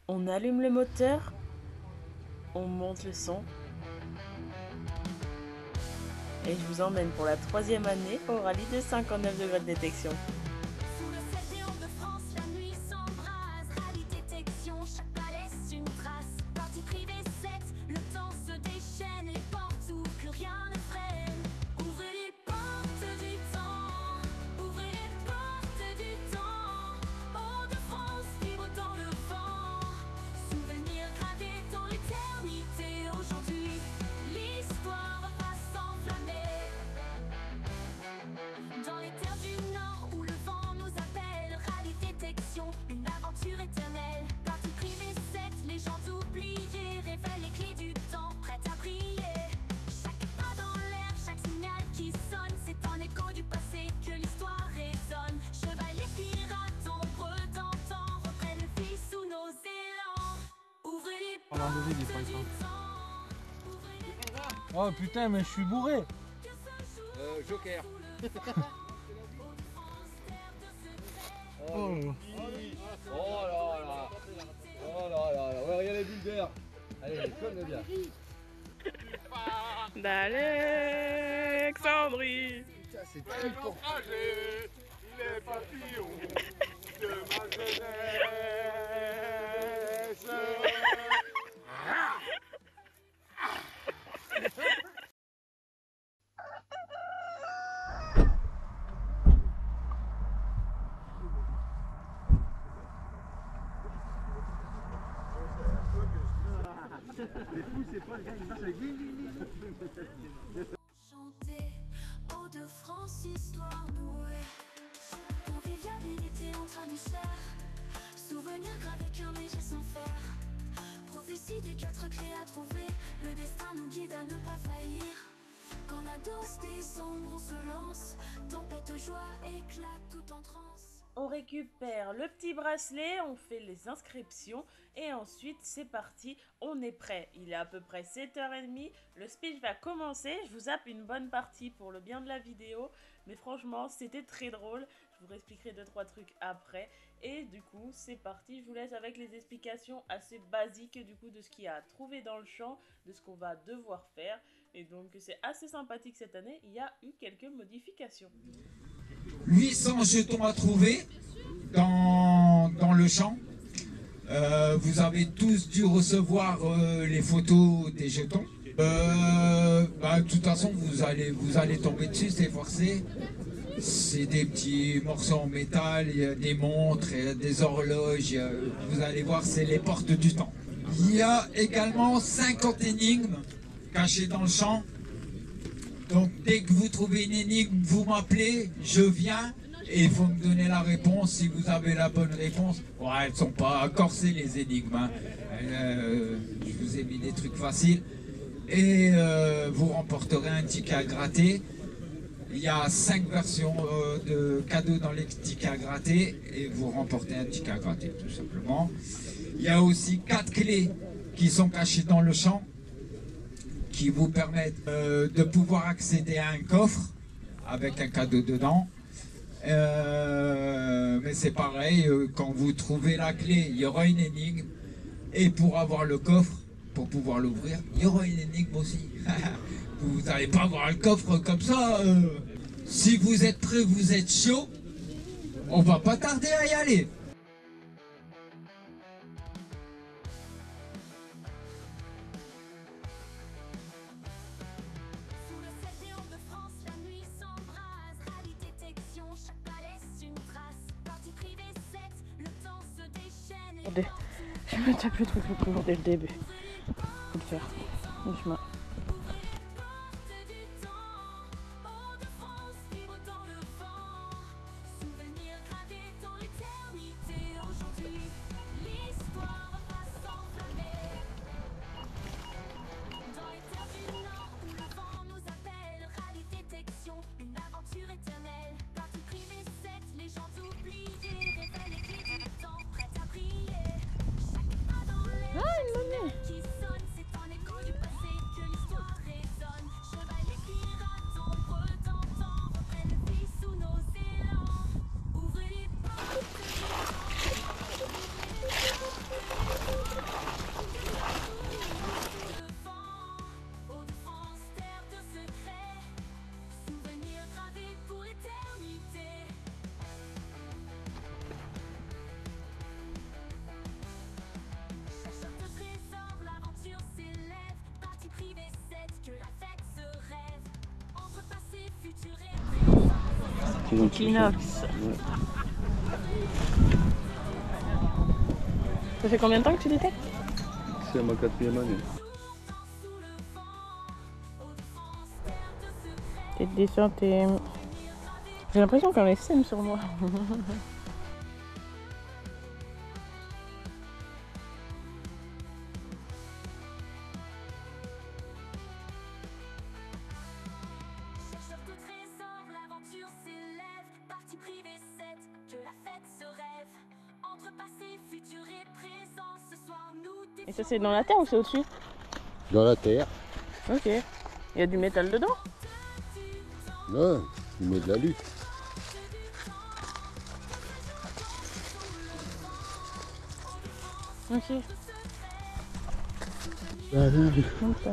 On allume le moteur, on monte le son. Et je vous emmène pour la 3e année au rallye de 59 degrés de détection. Sous le ciel des Hauts-de-France, la nuit s'embrase. Rallye détection, chaque pas laisse une trace. Partie privée 7, le temps se déchaîne. Les portes où plus rien ne freine. Ouvrez les portes du temps. Ouvrez les portes du temps. Hauts-de-France, vibre dans le vent. Souvenirs gravés dans l'éternité. Aujourd'hui, l'histoire va s'enflammer. Dans les terres du Nord où le vent nous appelle, rallye détection, une aventure éternelle. Partie privée 7, les gens oubliés, révèlent les clés du temps, prêtes à briller. Chaque pas dans l'air, chaque signal qui sonne, c'est un écho du passé que l'histoire résonne. Chevaliers pirates, ombre d'antan, reprennent vie sous nos élans. Ouvrez les portes du temps. Ouvrez les portes. Oh putain, mais je suis bourré. Joker. Oh. Oh là là. Oh là là. Ouais, regarde les bulles d'air. Allez, conne bien. D'Alexandrie. Putain, c'est Le tout pour... naufragé, les papillons de ma jeunesse. Chanter, Hauts-de-France, histoire nouée. Convivial et l'été entre amis-chers. Souvenirs gravés qu'un léger sans faire. Prophétie des 4 clés à trouver. Le destin nous guide à ne pas faillir. Quand la dose des ombres on se lance, tempête de joie éclate tout en transe. On récupère le petit bracelet, on fait les inscriptions et ensuite c'est parti, on est prêt. Il est à peu près 7h30, le speech va commencer, je vous zappe une bonne partie pour le bien de la vidéo, mais franchement c'était très drôle, je vous expliquerai 2-3 trucs après. Et du coup c'est parti, je vous laisse avec les explications assez basiques du coup de ce qu'il y a à trouver dans le champ, de ce qu'on va devoir faire. Et donc c'est assez sympathique cette année, il y a eu quelques modifications. 800 jetons à trouver dans le champ. Vous avez tous dû recevoir les photos des jetons. De toute façon, vous allez tomber dessus, c'est forcé. C'est des petits morceaux en métal, il y a des montres, il y a des horloges. Vous allez voir, c'est les portes du temps. Il y a également 50 énigmes cachées dans le champ. Donc dès que vous trouvez une énigme, vous m'appelez, je viens et il faut me donner la réponse. Si vous avez la bonne réponse, elles ne sont pas corsées les énigmes. Hein. Je vous ai mis des trucs faciles. Et vous remporterez un ticket à gratter. Il y a 5 versions de cadeaux dans les tickets à gratter et vous remportez un ticket à gratter tout simplement. Il y a aussi 4 clés qui sont cachées dans le champ, qui vous permettent de pouvoir accéder à un coffre avec un cadeau dedans. Mais c'est pareil, quand vous trouvez la clé, il y aura une énigme. Et pour avoir le coffre, pour pouvoir l'ouvrir, il y aura une énigme aussi. Vous n'allez pas avoir le coffre comme ça. Si vous êtes prêts, vous êtes chaud, on va pas tarder à y aller. Sous le ciel des Hauts-de-France, la nuit s'embrase. Rallye détection, chaque pas laisse une trace. Partie privée 7, le temps se déchaîne. Les Attendez, portes je me tape le truc pour dès le début. Faut le faire. Doucement. portes du temps. Hauts-de-France, vibre dans le vent. Souvenirs gravés dans l'éternité. Aujourd'hui, l'histoire va s'enflammer. Dans les terres du Nord où le vent nous appelle, rallye détection, une aventure éternelle. Partie privée 7, les gens oubliés, révèlent les clés du temps, prêtes à briller. Chaque pas dans l'air, chaque signal qui sonne, c'est un écho du passé que Ils ont tout Inox. Ouais. Ça fait combien de temps que tu l'étais? C'est ma 4e année. T'es décent, t'es... J'ai l'impression qu'on les sème sur moi. Chercheur de trésors, l'aventure s'élève. Partie privée 7, que la fête se rêve. Entre passé, futur et présent, ce soir nous défions. Et ça c'est dans la terre ou c'est au-dessus? Dans la terre. Ok. Il y a du métal dedans? Ouais, il met de la lutte. Ok. Ok.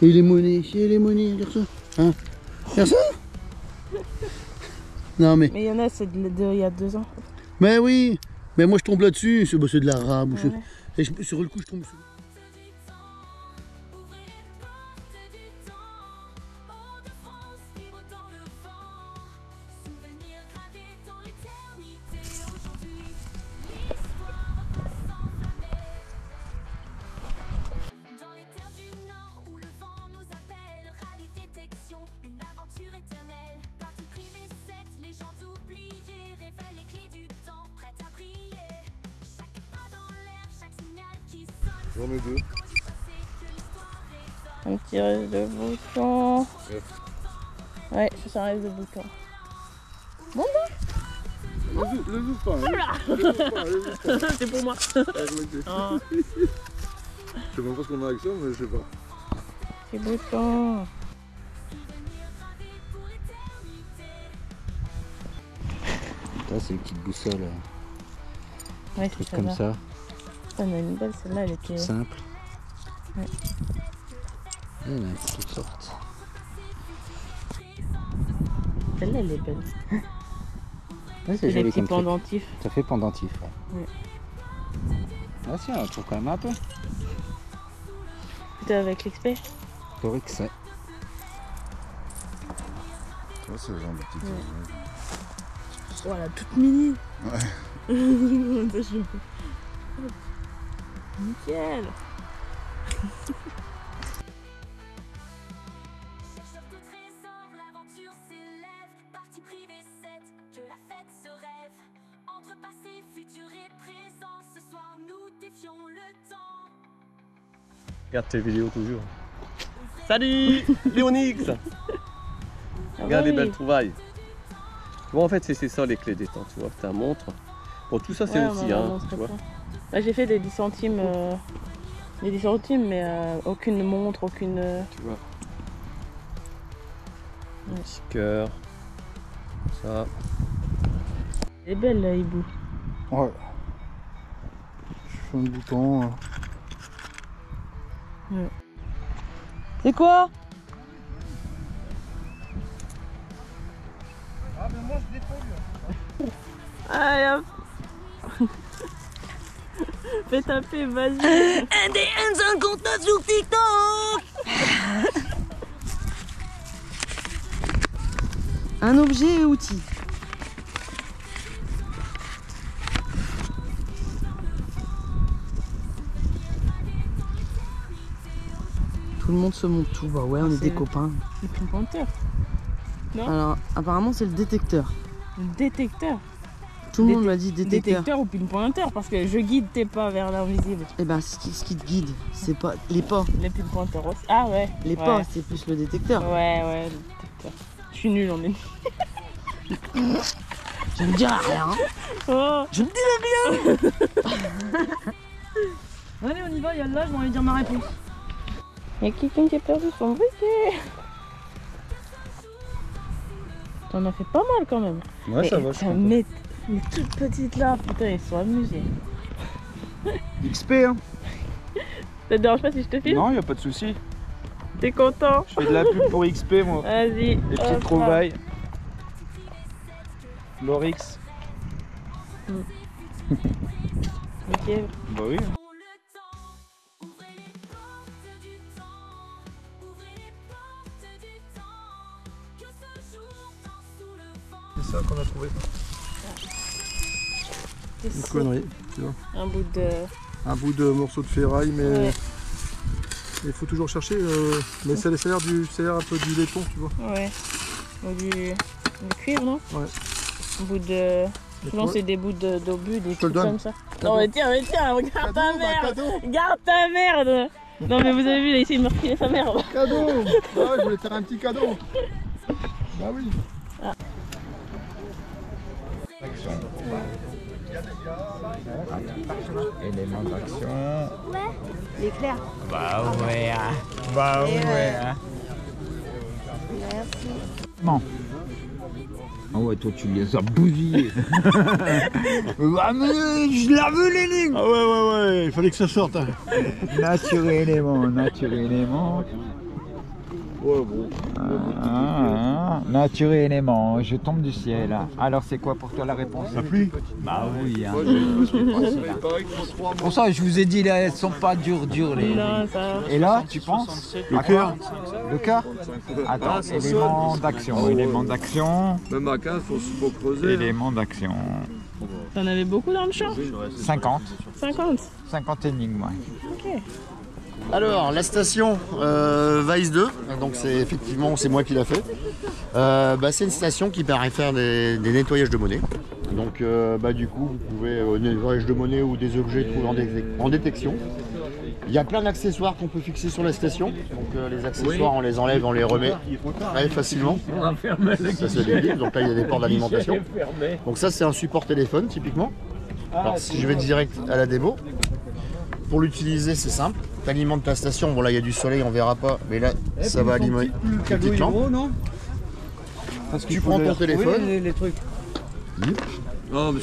Et les monnaies, regarde ça. Hein? Regarde ça. Non mais. Mais il y en a, c'est il y a 2 ans. Mais oui. Mais moi je tombe là-dessus, c'est de l'arabe. Ouais. Et sur le coup je tombe sur. Dans les terres du Nord où le vent nous appelle, rallye détection, une aventure éternelle. Partie privée 7, les gens oubliés, révèle les clés du temps, prête à briller. Chaque pas dans l'air, chaque signal qui sonne. J'en ai 2. Un petit reste de bouton. Ouais, c'est un reste de bouton. Bon bah, Les ouvre pas, c'est pour moi. Je sais même pas ce qu'on a avec ça, mais je sais pas. Petit bouton. Ça c'est une petite boussole. Ouais, c'est Truc ça. comme ça, On a une belle, celle-là, elle était... simple. Ouais. Il y en a de toutes sortes. Celle-là, elle est belle. Ouais, C'est des joli petits comme truc. pendentifs. Ça fait pendentif, ouais. Ouais. Ah si, on en trouve quand même un peu. Plutôt avec l'expert. Torix, ouais. Ça, c'est le genre de petite. Voilà, toute mini. Ouais. Nickel. Chercheur de trésors, l'aventure s'élève. Partie privée 7, que la fête se rêve. Entre passé, futur et présent, ce soir nous défions le temps. Regarde tes vidéos toujours. Salut Léonix. Regarde les belles trouvailles. Tu vois, en fait, c'est ça les clés des temps, tu vois. Ta montre. Bon, tout ça, c'est Ouais, aussi, hein, tu vois. Bah, j'ai fait des 10 centimes. Des 10 centimes, mais aucune montre, aucune. Tu vois. Un petit cœur. Ça. Elle est belle, la hibou. Ouais. Je fais un bouton. C'est quoi? Ah, mais moi je l'ai pas eu. Allez hop. Fais taper, vas-y. NDN59 sur TikTok. Un objet et outil. Tout le monde se montre tout. Bah ouais, on est des copains. Le Pink Panther. Non? Alors, apparemment, c'est le détecteur. Le détecteur. Tout le monde m'a dit détecteur. Détecteur ou Pink Panther, parce que je guide tes pas vers l'invisible. Eh ben, ce qui te guide, c'est pas les pas. Les Pink Panther aussi. Ah ouais. Les ouais. pas, c'est plus le détecteur. Ouais, le détecteur. Je suis nulle en est. Je ne dirai rien. Oh. Je ne dirai rien. Allez, on y va, il y a là, je vais aller dire ma réponse. Il y a quelqu'un qui a perdu son briquet. T'en as fait pas mal quand même. Ouais, ça va, je suis content. Mais les toutes petites là, putain, ils sont amusés. XP, hein. Ça te dérange pas si je te filme? Non, y a pas de souci. T'es content? Je fais de la pub pour XP, moi. Vas-y. Les petites trouvailles. Lorix. Ok. Bah oui. Ouvrez les portes du temps, ouvrez les portes du temps, que ce conneries. Tu vois. Un bout de morceau de ferraille, mais Ouais. il faut toujours chercher. Mais ça a l'air un peu du laiton, tu vois. Ouais. Ou du cuivre, non? Ouais. Un bout de. Souvent, toi c'est des bouts d'obus, des le trucs donne. comme ça. Cadeau. Non, mais tiens, regarde ta merde! cadeau. Garde ta merde! Non, mais vous avez vu, il a essayé de me refiler sa merde. Cadeau. Ah, je voulais faire un petit cadeau. Bah oui. Élément d'action. L'éclair. Bah ouais. Bah ouais. Merci. Non. Ah ouais, toi tu les as bousillés. Ah mais je la veux l'énigme. Ah ouais, il fallait que ça sorte. Hein. Naturellement. Ouais, bon. Naturellement, je tombe du ciel. Alors c'est quoi pour toi la réponse? La pluie. Bah oui. Hein. Il paraît qu'il faut 3 mois. Pour ça, je vous ai dit, là, elles sont pas dures les. Non, ça. Et là, tu penses? Le à cœur. quoi? Le cœur. Attends, élément d'action. Élément d'action. Même à 15, faut creuser. Élément d'action. T'en avais beaucoup dans le champ? 50. 50. 50 énigmes, ouais. Ok. Alors, la station Vice 2, donc c'est effectivement c'est moi qui l'a fait. C'est une station qui permet de faire des nettoyages de monnaie. Donc du coup, vous pouvez nettoyage de monnaie ou des objets trouvés en détection. Il y a plein d'accessoires qu'on peut fixer sur la station. Donc les accessoires, on les enlève, on les remet très facilement. Ça se délivre. Donc là, il y a des ports d'alimentation. Donc ça, c'est un support téléphone typiquement. Alors si je vais direct à la démo, pour l'utiliser, c'est simple. Tu alimentes ta station. Bon là, il y a du soleil, on verra pas. Mais là, ça va alimenter une petite lampe. Tu prends ton téléphone. Les trucs. Oh, mais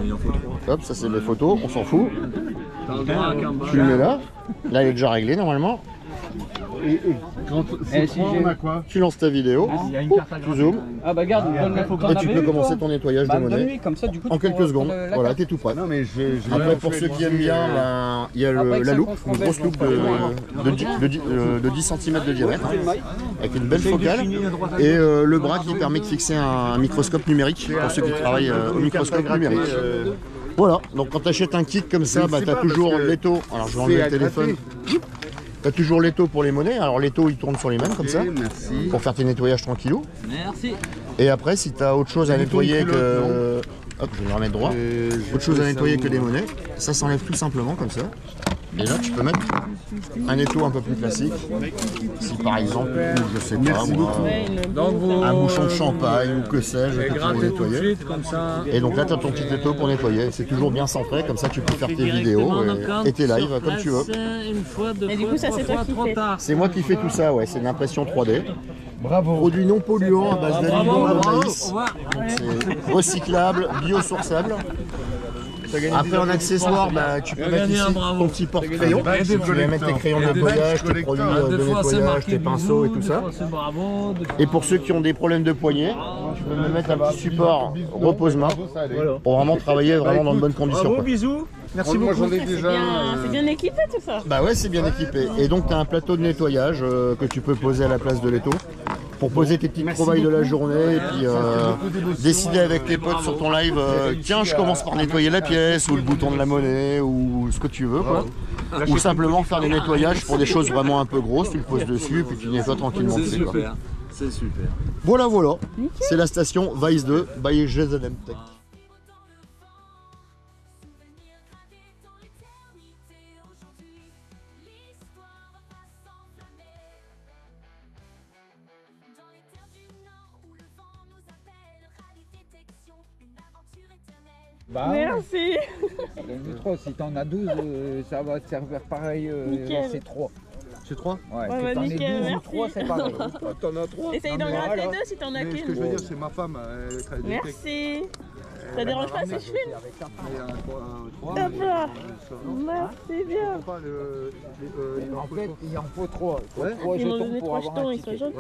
il en faut 3. Hop, ça c'est mes photos, on s'en fout. Tu le mets là. Là, il est déjà réglé normalement. Et quand on a quoi? Tu lances ta vidéo, tu zoomes, Ah bah garde, et tu peux commencer ton nettoyage de monnaie comme ça, du coup, en quelques secondes. Voilà, t'es tout prêt. Après, pour ceux qui aiment bien, il y a la loupe, une grosse loupe de 10 cm de diamètre, avec une belle focale, et le bras qui permet de fixer un microscope numérique, pour ceux qui travaillent au microscope numérique. Voilà, donc quand tu achètes un kit comme ça, tu as toujours l'étau. Alors je vais enlever le téléphone. Tu as toujours l'étau pour les monnaies. Alors l'étau il tourne sur les mains comme ça, pour faire tes nettoyages tranquillou. Merci. Et après, si tu as autre chose à nettoyer que. Hop, je vais me remettre droit. Autre chose à nettoyer que des monnaies, ça s'enlève tout simplement comme ça. Et là, tu peux mettre un étau un peu plus classique. Si par exemple, je sais pas moi, un bouchon de champagne ou que sais-je, que tu veux nettoyer. Et donc là, tu as ton petit étau pour nettoyer. C'est toujours bien centré, comme ça tu peux faire tes vidéos et tes lives comme tu veux. Et du coup, ça, c'est toi qui fais. C'est moi qui fais tout ça, ouais, c'est de l'impression 3D. Bravo. Produit non polluant à base d'aluminium et de maïs. C'est recyclable, biosourçable. Après en accessoire, tu peux mettre ici ton petit porte-crayon. Si tu veux mettre tes crayons de nettoyage, tes produits de nettoyage, tes pinceaux et tout ça. Et pour ceux qui ont des problèmes de poignet, tu peux me mettre un petit support repose-main pour vraiment travailler vraiment dans de bonnes conditions. Bravo, bisous. Merci beaucoup. C'est bien équipé tout ça. Bah ouais, c'est bien équipé. Et donc tu as un plateau de nettoyage que tu peux poser à la place de l'étau pour poser tes petites trouvailles de la journée et puis décider avec tes potes sur ton live tiens, je commence par nettoyer la pièce ou le bouton de la monnaie ou ce que tu veux quoi. Ou simplement faire des nettoyages pour des choses vraiment un peu grosses, tu le poses dessus puis tu nettoies tranquillement. C'est super. C'est super. Voilà, c'est la station Vice 2 by GZM Tech. Merci. Donne-nous 3, si t'en as 12, ça va te servir pareil, c'est 3. C'est 3? Ouais, Ouais, que t'en nickel, aies 12 ou merci. 3, c'est pareil. T'en as 3? Essaye d'en gratter deux si t'en as Ce que je qu'une. veux dire, c'est ma femme. Elle travaille des techs. Merci. Ça dérange pas si je filme? Trois. Hop là. Merci bien. En fait, il en faut 3. Ouais. 3 Ils m'ont jetons donné pour 3 avoir jetons, un ils sont ticket. gentils.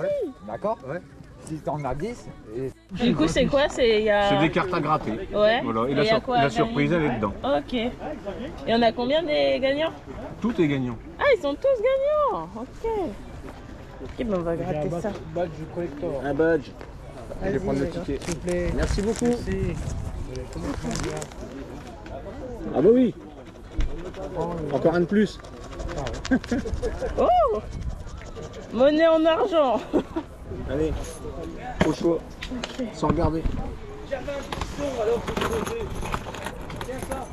D'accord? Ouais. Si t'en as 10, et... Du coup, c'est quoi? C'est des cartes à gratter. Ouais. Voilà. Et y a quoi à la surprise, gagner? elle est dedans. Ok. Et on a combien des gagnants? Tout est gagnant. Ah, ils sont tous gagnants. Ok. Ok, ben on va gratter ça. Badge collector. Un badge. Je vais prendre le ticket. Merci beaucoup. Ah bah oui. Encore un de plus. Oh, monnaie en argent. Allez, au choix, sans regarder. J'avais un petit son alors que je faisais. Tiens ça.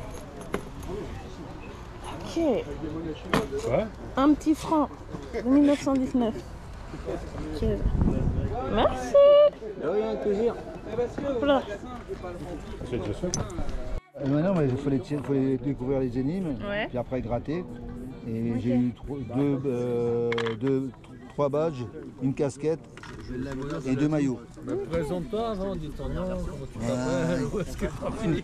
Ok. Quoi? Un petit franc de 1919. Ok. Merci. De rien, plaisir. Voilà. C'est déjà ça. Maintenant, il faut les découvrir les énigmes, Ouais. puis après gratter. Et j'ai eu trois badges, une casquette et 2 maillots. Présente-toi avant, dis ton nom, comment tu t'appelles, où est-ce que tu as fini.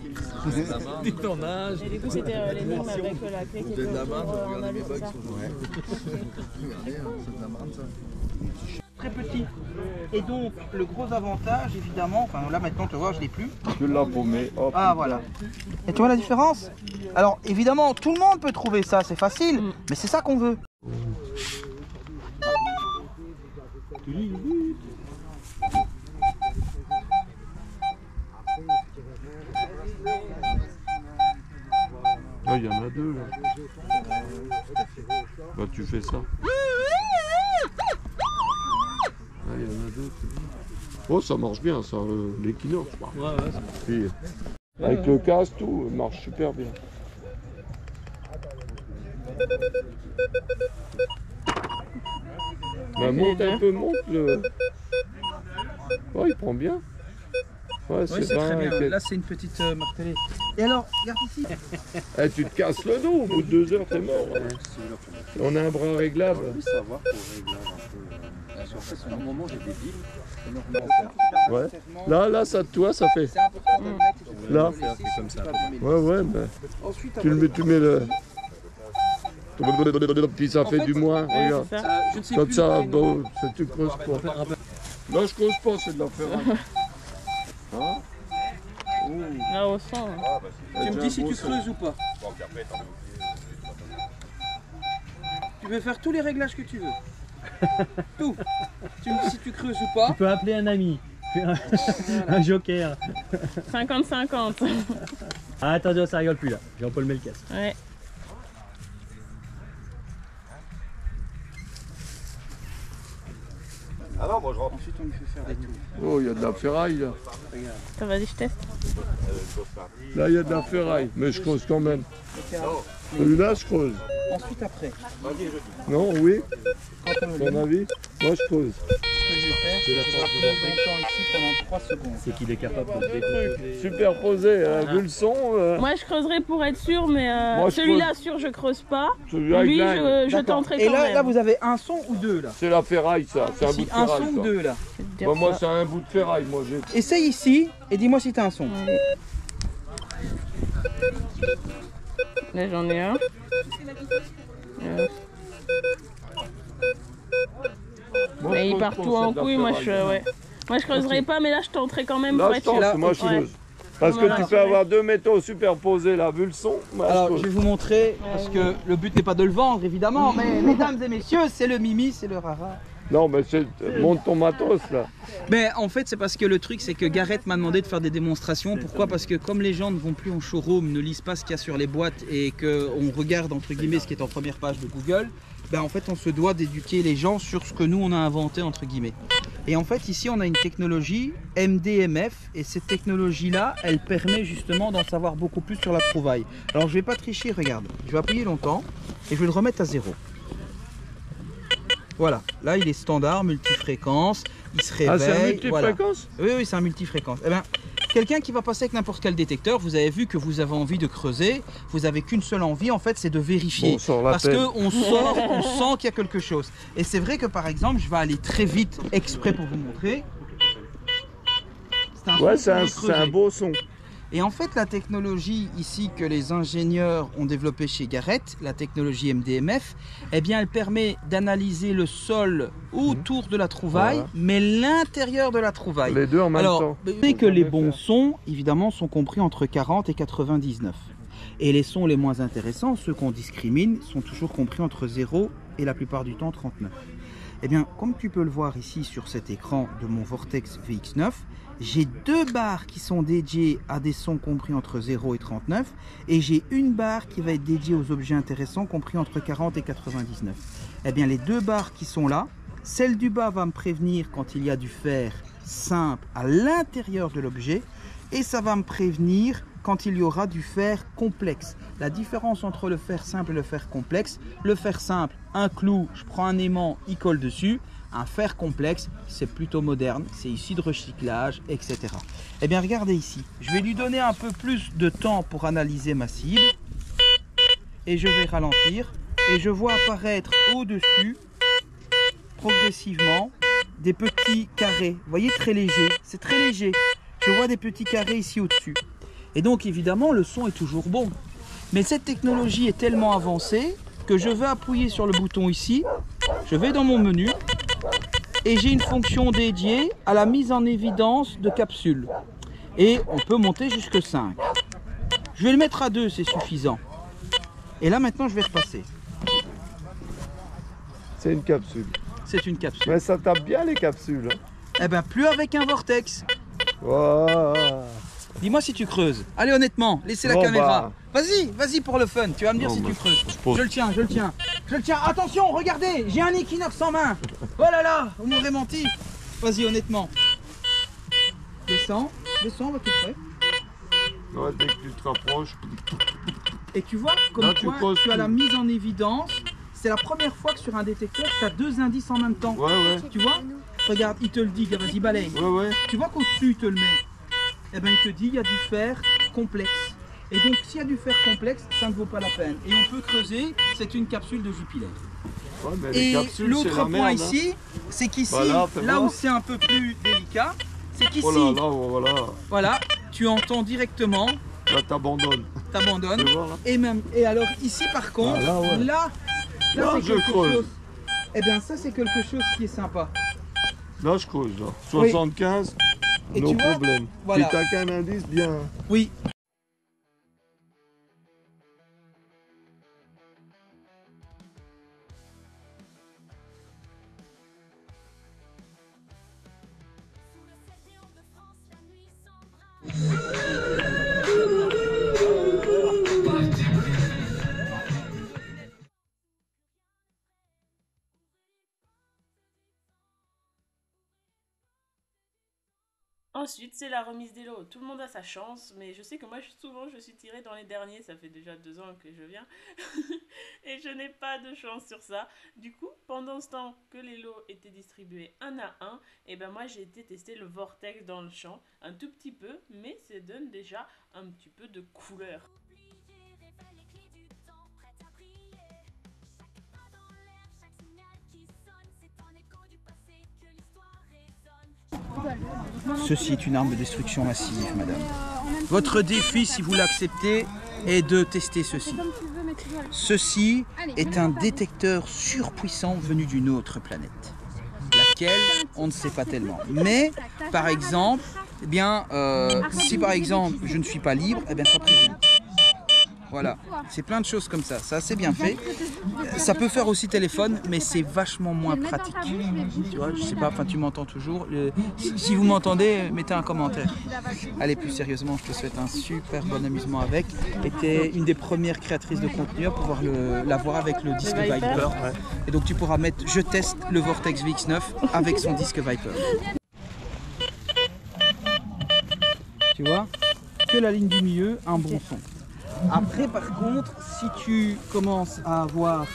Dis ton âge. Et du coup, c'était l'énigme avec la clé qui était en alu, c'est ça? Très petit. Et donc, le gros avantage, évidemment, enfin là maintenant, tu vois, je l'ai plus. Tu l'as paumé, hop. Ah, voilà. Et tu vois la différence? Alors, évidemment, tout le monde peut trouver ça, c'est facile, mais c'est ça qu'on veut. Ah, il y en a deux là. Bah, tu fais ça. Ah, il y en a deux. Oh, ça marche bien, ça, l'équinoxe. Ouais, ouais. Puis, avec le casque, tout marche super bien. Bah, monte un peu, monte le. Oh, il prend bien. Ouais, Oui, c'est très bien. Là, c'est une petite martelée. Et alors, regarde ici. Eh, tu te casses le dos, au bout de 2 heures, t'es mort. On a un bras réglable. Savoir pour régler un peu. Sur ce moment, j'ai des billes. Ouais. Là, ça, toi, ça fait. Là. Comme ça. Ouais, ouais, mais. Tu mets le. Puis ça fait du moins, regarde. Je ne sais Comme plus. ça, bon, tu creuses pas. Là, je creuse pas, c'est de la ferraille. Hein? Là, au sang. Tu me dis si tu creuses ou pas. Tu peux faire tous les réglages que tu veux. Tout. Tu me dis si tu creuses ou pas. Tu peux appeler un ami. Un joker. 50-50. Ah, attention, ça rigole plus là. Jean-Paul met le casque. Ouais. Ah non, moi je rentre. Ensuite, on lui fait faire des tours. Oh, il y a de la ferraille là. Ça, vas-y, je teste. Là, il y a de la ferraille, mais je creuse quand même. Celui-là, je creuse. Ensuite, après. Non, oui, Quand on le ton avis? Moi, je creuse. Ce que je vais faire, c'est que je vais rester longtemps ici pendant 3 secondes. C'est qu'il est capable de découper. Superposé, vu le son. Moi, je creuserai pour être sûr, mais Moi, je celui-là, sûr, je creuse pas. Celui-là, Lui, il dingue. je tenterai Et quand là, même. là, vous avez un son ou deux là. C'est la ferraille, ça. C'est un bout Si, de un ferraille. son ou ça. deux là. Je vais te dire Bah, moi, ça. c'est un bout de ferraille, moi. J'ai. Essaye ici et dis-moi si t'as un son. Allez. Là, j'en ai un. Moi, Mais je il creuse part pas, tout c'est en de la couille, moi ferraille. je, ouais. Moi je creuserai pas, mais là je tenterai quand même Là, pour je être sûr. tente, moi, je Ouais. creuse. Parce On que va tu peux rassurer. avoir 2 métaux superposés là, vu le son. Moi, Alors, je je vais creuse. vous montrer, parce que le but n'est pas de le vendre évidemment, mais mesdames et messieurs, c'est le Mimi, c'est le Rara. Non, mais c'est. Monte ton matos là. Mais en fait, c'est parce que le truc, c'est que Gareth m'a demandé de faire des démonstrations. Pourquoi? Parce que comme les gens ne vont plus en showroom, ne lisent pas ce qu'il y a sur les boîtes et qu'on regarde entre guillemets ce qui est en première page de Google, ben en fait, on se doit d'éduquer les gens sur ce que nous on a inventé entre guillemets. Et en fait, ici, on a une technologie MDMF et cette technologie-là, elle permet justement d'en savoir beaucoup plus sur la trouvaille. Alors, je vais pas tricher, regarde. Je vais appuyer longtemps et je vais le remettre à 0. Voilà, là il est standard, multifréquence, il se réveille. Ah, c'est un voilà. multifréquence? Oui, oui, c'est un multifréquence. Eh ben, quelqu'un qui va passer avec n'importe quel détecteur, vous avez vu que vous avez envie de creuser, vous avez qu'une seule envie, en fait, c'est de vérifier. Bon, sort la Parce tête. qu'on sort, on sent qu'il y a quelque chose. Et c'est vrai que par exemple, je vais aller très vite, exprès pour vous montrer. Ouais, son qu'on veut c'est un creuser. beau son. Et en fait, la technologie ici que les ingénieurs ont développée chez Gareth, la technologie MDMF, eh bien, elle permet d'analyser le sol autour de la trouvaille, Voilà. mais l'intérieur de la trouvaille. Les deux en même Alors, temps. vous savez que les bons sons, évidemment, sont compris entre 40 et 99. Et les sons les moins intéressants, ceux qu'on discrimine, sont toujours compris entre 0 et la plupart du temps 39. Eh bien, comme tu peux le voir ici sur cet écran de mon Vortex VX9, j'ai 2 barres qui sont dédiées à des sons compris entre 0 et 39 et j'ai une barre qui va être dédiée aux objets intéressants compris entre 40 et 99. Eh bien les 2 barres qui sont là, celle du bas va me prévenir quand il y a du fer simple à l'intérieur de l'objet et ça va me prévenir quand il y aura du fer complexe. La différence entre le fer simple et le fer complexe, le fer simple, un clou, je prends un aimant, il colle dessus. Un fer complexe, c'est plutôt moderne, c'est ici de recyclage, etc. Eh bien, regardez ici, je vais lui donner un peu plus de temps pour analyser ma cible. Et je vais ralentir. Et je vois apparaître au-dessus, progressivement, des petits carrés. Vous voyez, très léger, c'est très léger. Je vois des petits carrés ici au-dessus. Et donc, évidemment, le son est toujours bon. Mais cette technologie est tellement avancée que je vais appuyer sur le bouton ici. Je vais dans mon menu. Et j'ai une fonction dédiée à la mise en évidence de capsules. Et on peut monter jusque 5. Je vais le mettre à 2, c'est suffisant. Et là maintenant je vais repasser. C'est une capsule. C'est une capsule. Mais ça tape bien les capsules. Eh bien plus avec un vortex. Wow. Dis-moi si tu creuses. Allez honnêtement, laissez la caméra. Vas-y, vas-y pour le fun. Tu vas me dire si tu creuses. Je le tiens, je le tiens. Je le tiens. Attention, regardez, j'ai un Equinox en main. Oh là là, vous m'aurez menti. Vas-y honnêtement. Descends, descends, on va tout près. Ouais, dès que tu te rapproches. Et tu vois, comme là, tu as la mise en évidence. C'est la première fois que sur un détecteur, tu as 2 indices en même temps. Ouais, ouais. Tu vois? Regarde, il te le dit, vas-y, balaye. Ouais, ouais. Tu vois qu'au-dessus, il te le met. Eh bien, il te dit, il y a du fer complexe. Et donc, s'il y a du fer complexe, ça ne vaut pas la peine. Et on peut creuser, c'est une capsule de Jupiler. Ouais, mais et l'autre point merde, ici, c'est qu'ici, voilà, là où c'est un peu plus délicat, c'est qu'ici, voilà, tu entends directement. Là, t'abandonnes. T'abandonnes. Et alors, ici, par contre, là c'est quelque chose. Eh bien, ça, c'est quelque chose qui est sympa. Là, je creuse, là. 75, et no tu vois, problème. voilà. Puis t'as qu'un indice bien. Oui. Ensuite, c'est la remise des lots. Tout le monde a sa chance, mais je sais que moi, souvent, je suis tirée dans les derniers. Ça fait déjà 2 ans que je viens. Et je n'ai pas de chance sur ça. Du coup, pendant ce temps que les lots étaient distribués un à un, et ben moi, j'ai été tester le vortex dans le champ. Un tout petit peu, mais ça donne déjà un petit peu de couleur. Ceci est une arme de destruction massive, madame. Votre défi, si vous l'acceptez, est de tester ceci. Ceci est un détecteur surpuissant venu d'une autre planète. Laquelle, on ne sait pas tellement. Mais, par exemple, eh bien, si par exemple je ne suis pas libre, eh bien ça prévient. Voilà, c'est plein de choses comme ça, c'est assez bien fait. Ça peut faire aussi téléphone, mais c'est vachement moins pratique. Tu vois, je sais pas, enfin tu m'entends toujours. Si vous m'entendez, mettez un commentaire. Allez, plus sérieusement, je te souhaite un super bon amusement avec. Et tu es une des premières créatrices de contenu à pouvoir l'avoir avec le disque Viper. Et donc tu pourras mettre, je teste le Vortex VX9 avec son disque Viper. Tu vois, que la ligne du milieu, un bon son. Après, par contre, si tu commences à avoir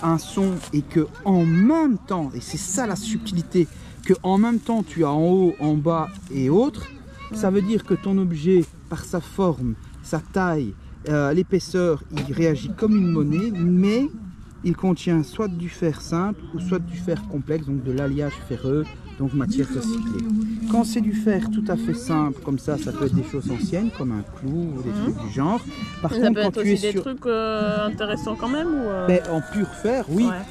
un son et que en même temps, et c'est ça la subtilité, que en même temps tu as en haut, en bas et autres, ça veut dire que ton objet, par sa forme, sa taille, l'épaisseur, il réagit comme une monnaie, mais il contient soit du fer simple ou soit du fer complexe, donc de l'alliage ferreux, donc matière recyclée. Quand c'est du fer tout à fait simple, comme ça peut être des choses anciennes, comme un clou ou des trucs du genre. Par ça contre, peut quand être tu es aussi des sur... trucs intéressants quand même ou Ben, en pur fer, oui. Ouais.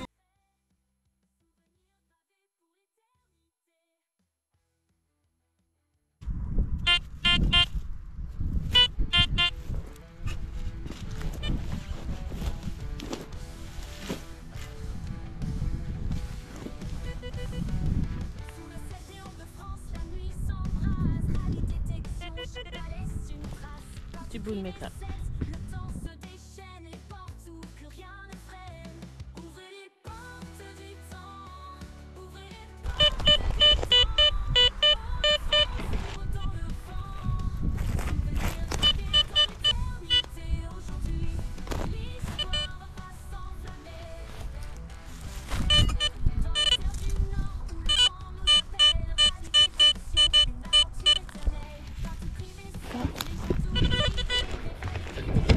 bout de métal.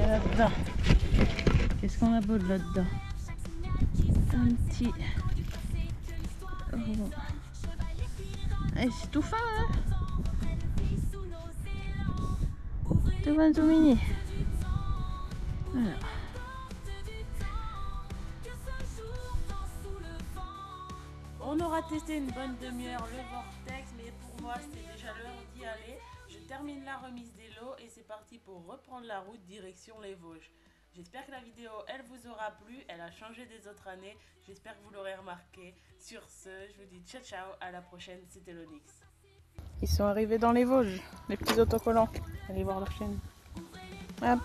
Là-dedans, qu'est-ce qu'on a beau de là-dedans? Un petit... Oh. Eh, c'est tout fin, hein? Tout fin, tout mini. Voilà. On aura testé une bonne demi-heure le vortex, mais pour moi c'est déjà l'heure d'y aller. Je termine la remise des lots et c'est parti pour reprendre la route direction les Vosges. J'espère que la vidéo elle vous aura plu, elle a changé des autres années, j'espère que vous l'aurez remarqué. Sur ce, je vous dis ciao ciao, à la prochaine, c'était l'Onyx. Ils sont arrivés dans les Vosges, les petits autocollants, allez voir leur chaîne. Hop.